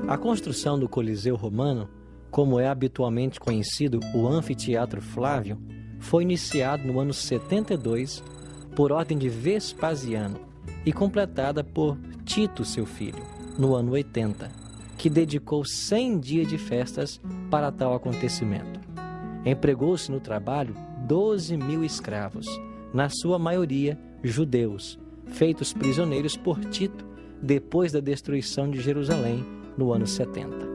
A construção do Coliseu Romano, como é habitualmente conhecido o Anfiteatro Flávio, foi iniciado no ano 72 por ordem de Vespasiano e completada por Tito, seu filho, no ano 80, que dedicou 100 dias de festas para tal acontecimento. Empregou-se no trabalho 12.000 escravos, na sua maioria judeus, feitos prisioneiros por Tito depois da destruição de Jerusalém no ano 70.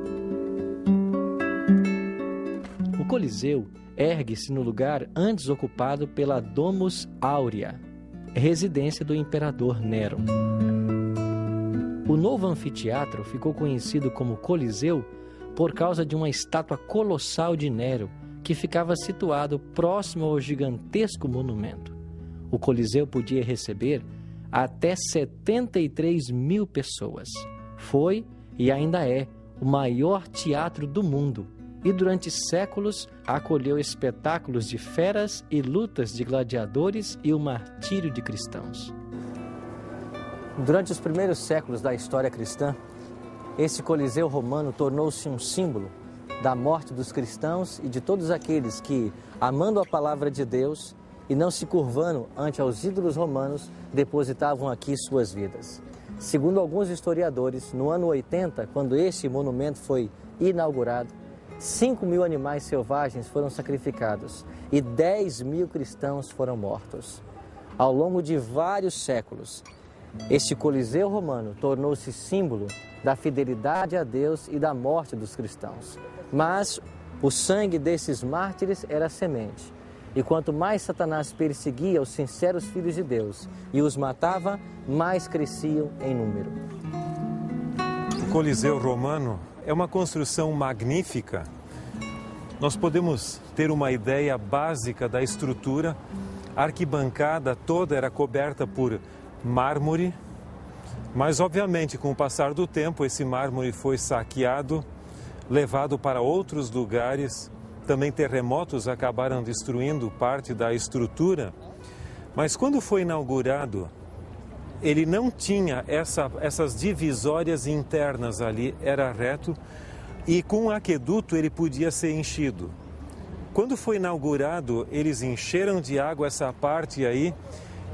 O Coliseu ergue-se no lugar antes ocupado pela Domus Aurea, residência do imperador Nero. O novo anfiteatro ficou conhecido como Coliseu por causa de uma estátua colossal de Nero que ficava situado próximo ao gigantesco monumento. O Coliseu podia receber até 73.000 pessoas. Foi e ainda é o maior teatro do mundo e durante séculos acolheu espetáculos de feras e lutas de gladiadores e o martírio de cristãos. Durante os primeiros séculos da história cristã, esse Coliseu romano tornou-se um símbolo da morte dos cristãos e de todos aqueles que, amando a palavra de Deus e não se curvando ante aos ídolos romanos, depositavam aqui suas vidas. Segundo alguns historiadores, no ano 80, quando este monumento foi inaugurado, 5.000 animais selvagens foram sacrificados e 10.000 cristãos foram mortos. Ao longo de vários séculos, este Coliseu romano tornou-se símbolo da fidelidade a Deus e da morte dos cristãos. Mas o sangue desses mártires era semente. E quanto mais Satanás perseguia os sinceros filhos de Deus e os matava, mais cresciam em número. O Coliseu romano é uma construção magnífica. Nós podemos ter uma ideia básica da estrutura. A arquibancada toda era coberta por mármore, mas obviamente com o passar do tempo esse mármore foi saqueado, levado para outros lugares. Também terremotos acabaram destruindo parte da estrutura. Mas quando foi inaugurado, ele não tinha essas divisórias internas ali, era reto e com o aqueduto ele podia ser enchido. Quando foi inaugurado, eles encheram de água essa parte aí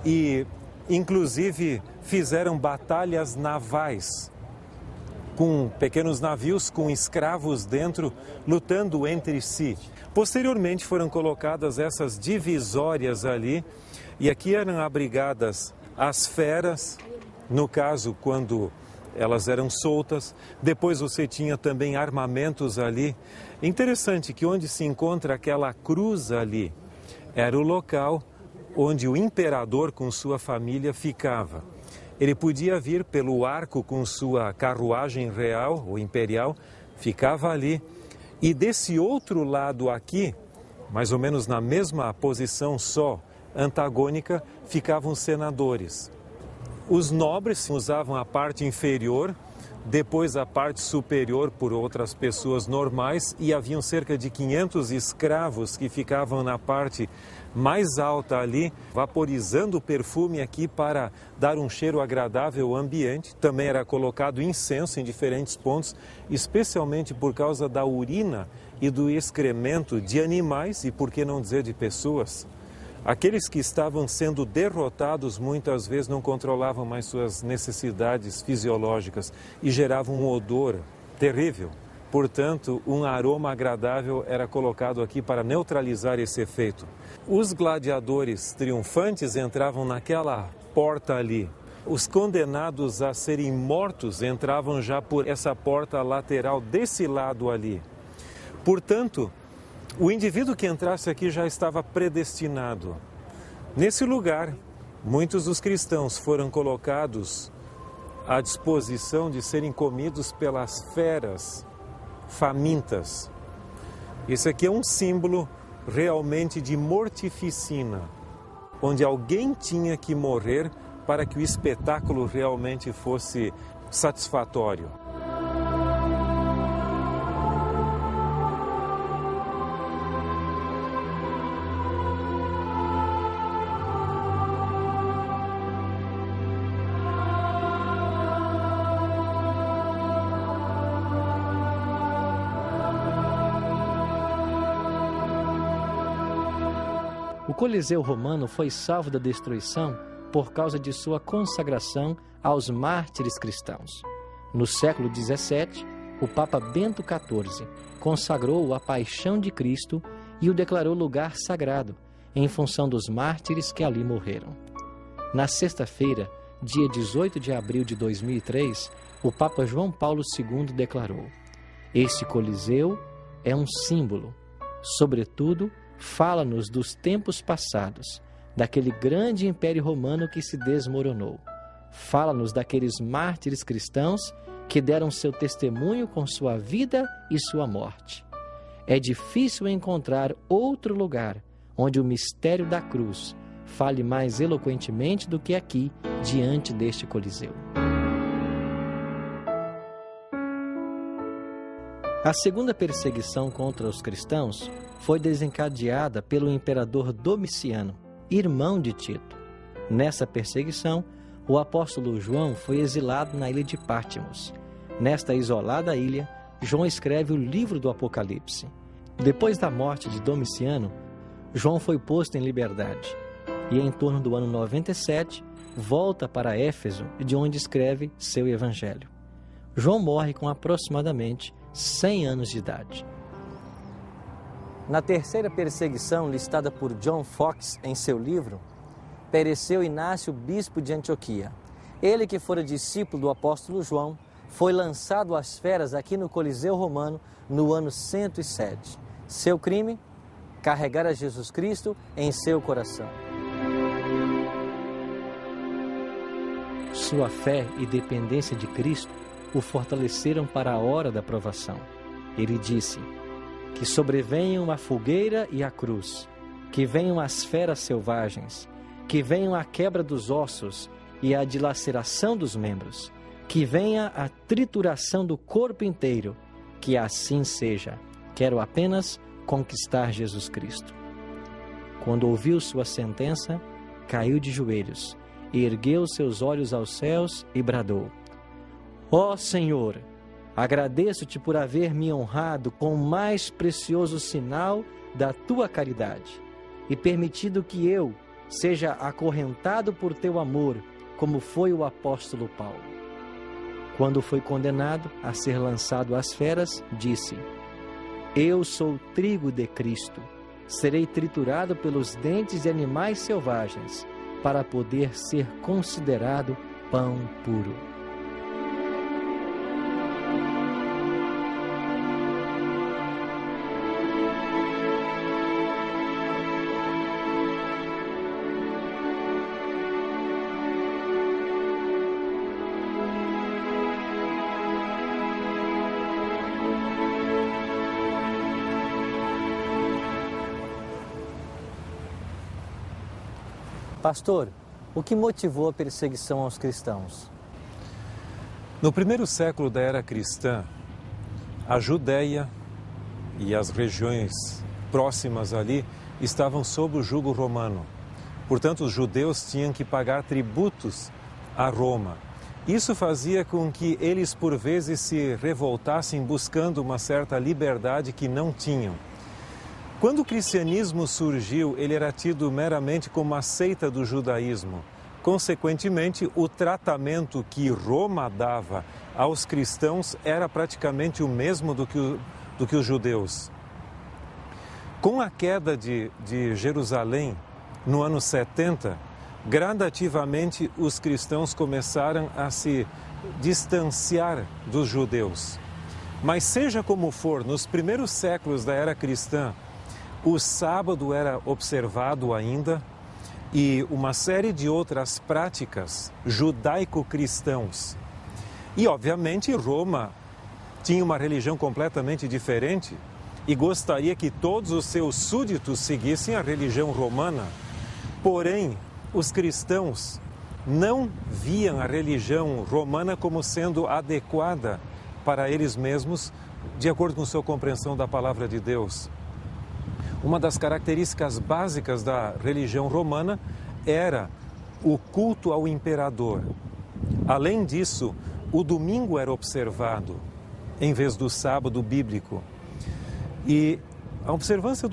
e inclusive fizeram batalhas navais com pequenos navios com escravos dentro, lutando entre si. Posteriormente foram colocadas essas divisórias ali, e aqui eram abrigadas as feras, no caso, quando elas eram soltas. Depois você tinha também armamentos ali. Interessante que onde se encontra aquela cruz ali, era o local onde o imperador com sua família ficava. Ele podia vir pelo arco com sua carruagem real ou imperial, ficava ali. E desse outro lado aqui, mais ou menos na mesma posição só, antagônica, ficavam os senadores. Os nobres usavam a parte inferior, depois a parte superior por outras pessoas normais e haviam cerca de 500 escravos que ficavam na parte mais alta ali, vaporizando o perfume aqui para dar um cheiro agradável ao ambiente. Também era colocado incenso em diferentes pontos, especialmente por causa da urina e do excremento de animais e, por que não dizer, de pessoas. Aqueles que estavam sendo derrotados muitas vezes não controlavam mais suas necessidades fisiológicas e geravam um odor terrível. Portanto, um aroma agradável era colocado aqui para neutralizar esse efeito. Os gladiadores triunfantes entravam naquela porta ali. Os condenados a serem mortos entravam já por essa porta lateral desse lado ali. Portanto, o indivíduo que entrasse aqui já estava predestinado. Nesse lugar, muitos dos cristãos foram colocados à disposição de serem comidos pelas feras famintas. Esse aqui é um símbolo realmente de mortificina, onde alguém tinha que morrer para que o espetáculo realmente fosse satisfatório. O Coliseu romano foi salvo da destruição por causa de sua consagração aos mártires cristãos. No século XVII, o Papa Bento XIV consagrou a Paixão de Cristo e o declarou lugar sagrado, em função dos mártires que ali morreram. Na sexta-feira, dia 18 de abril de 2003, o Papa João Paulo II declarou: "Este Coliseu é um símbolo. Sobretudo, fala-nos dos tempos passados, daquele grande império romano que se desmoronou. Fala-nos daqueles mártires cristãos que deram seu testemunho com sua vida e sua morte. É difícil encontrar outro lugar onde o mistério da cruz fale mais eloquentemente do que aqui, diante deste Coliseu." A segunda perseguição contra os cristãos foi desencadeada pelo imperador Domiciano, irmão de Tito. Nessa perseguição, o apóstolo João foi exilado na ilha de Patmos. Nesta isolada ilha, João escreve o livro do Apocalipse. Depois da morte de Domiciano, João foi posto em liberdade e, em torno do ano 97, volta para Éfeso, de onde escreve seu evangelho. João morre com aproximadamente 100 anos de idade. Na terceira perseguição listada por John Foxe em seu livro, pereceu Inácio, bispo de Antioquia. Ele, que fora discípulo do apóstolo João, foi lançado às feras aqui no Coliseu Romano no ano 107. Seu crime? Carregar a Jesus Cristo em seu coração. Sua fé e dependência de Cristo o fortaleceram para a hora da provação. Ele disse: "Que sobrevenham a fogueira e a cruz, que venham as feras selvagens, que venham a quebra dos ossos e a dilaceração dos membros, que venha a trituração do corpo inteiro, que assim seja. Quero apenas conquistar Jesus Cristo." Quando ouviu sua sentença, caiu de joelhos, ergueu seus olhos aos céus e bradou: "Ó Senhor, agradeço-te por haver me honrado com o mais precioso sinal da tua caridade e permitido que eu seja acorrentado por teu amor, como foi o apóstolo Paulo." Quando foi condenado a ser lançado às feras, disse: "Eu sou trigo de Cristo, serei triturado pelos dentes de animais selvagens, para poder ser considerado pão puro." Pastor, o que motivou a perseguição aos cristãos? No primeiro século da era cristã, a Judéia e as regiões próximas ali estavam sob o jugo romano. Portanto, os judeus tinham que pagar tributos a Roma. Isso fazia com que eles, por vezes, se revoltassem buscando uma certa liberdade que não tinham. Quando o cristianismo surgiu, ele era tido meramente como uma seita do judaísmo. Consequentemente, o tratamento que Roma dava aos cristãos era praticamente o mesmo do que os judeus. Com a queda de Jerusalém, no ano 70, gradativamente os cristãos começaram a se distanciar dos judeus. Mas seja como for, nos primeiros séculos da era cristã, o sábado era observado ainda e uma série de outras práticas judaico-cristãos. E, obviamente, Roma tinha uma religião completamente diferente e gostaria que todos os seus súditos seguissem a religião romana. Porém, os cristãos não viam a religião romana como sendo adequada para eles mesmos, de acordo com sua compreensão da palavra de Deus. Uma das características básicas da religião romana era o culto ao imperador. Além disso, o domingo era observado em vez do sábado bíblico. E a observância do